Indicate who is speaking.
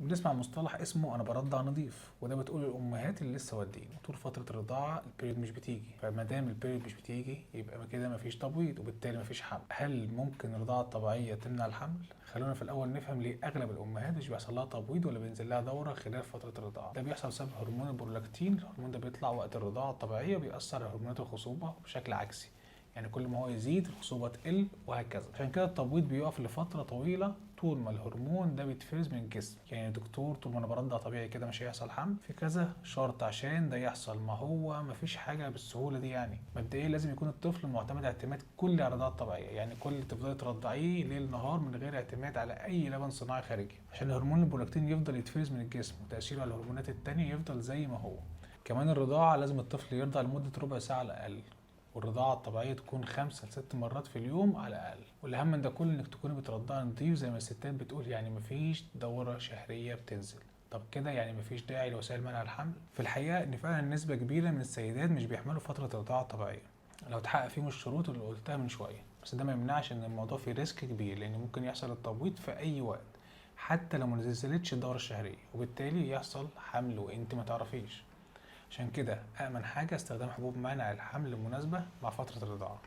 Speaker 1: بنسمع مصطلح اسمه انا برضع نظيف، وده بتقول الامهات اللي لسه والدين وطول فتره الرضاعه البيريود مش بتيجي، فما دام البيريود مش بتيجي يبقى كده مفيش تبويض وبالتالي مفيش حمل. هل ممكن الرضاعه الطبيعيه تمنع الحمل؟ خلونا في الاول نفهم ليه اغلب الامهات مش بيحصل لها تبويض ولا بينزل لها دوره خلال فتره الرضاعه. ده بيحصل بسبب هرمون البرولاكتين. الهرمون ده بيطلع وقت الرضاعه الطبيعيه، بيأثر على هرمونات الخصوبه بشكل عكسي، يعني كل ما هو يزيد الخصوبة تقل وهكذا. عشان كده التبويض بيقف لفترة طويلة طول ما الهرمون ده بيتفرز من الجسم. يعني يا دكتور طول ما انا برضع طبيعي كده مش هيحصل حمل؟ في كذا شرط عشان ده يحصل. ما هو مفيش حاجة بالسهولة دي. يعني مبدئيا لازم يكون الطفل معتمد اعتماد كلي على الرضاعة الطبيعية، يعني كل تفضلي ترضعيه ليل نهار من غير اعتماد على اي لبن صناعي خارجي، عشان هرمون البرولاكتين يفضل يتفرز من الجسم وتأثيره على الهرمونات التانية يفضل زي ما هو. كمان الرضاعة لازم الطفل يرضع لمدة ربع ساعة على الأقل، والرضاعة الطبيعية تكون 5 ل6 مرات في اليوم على الأقل. والأهم من ده كله إنك تكوني بترضعي نضيف زي ما الستات بتقول، يعني مفيش دورة شهرية بتنزل. طب كده يعني مفيش داعي لوسائل منع الحمل؟ في الحقيقة إن فعلا نسبة كبيرة من السيدات مش بيحملوا فترة الرضاعة الطبيعية لو اتحقق فيهم الشروط اللي قلتها من شوية، بس ده ما يمنعش إن الموضوع فيه ريسك كبير، لأن ممكن يحصل التبويض في أي وقت حتى لو منزلتش الدورة الشهرية، وبالتالي يحصل حمل وإنت ما تعرفيش. عشان كده أأمن حاجة استخدام حبوب منع الحمل المناسبة مع فترة الرضاعة.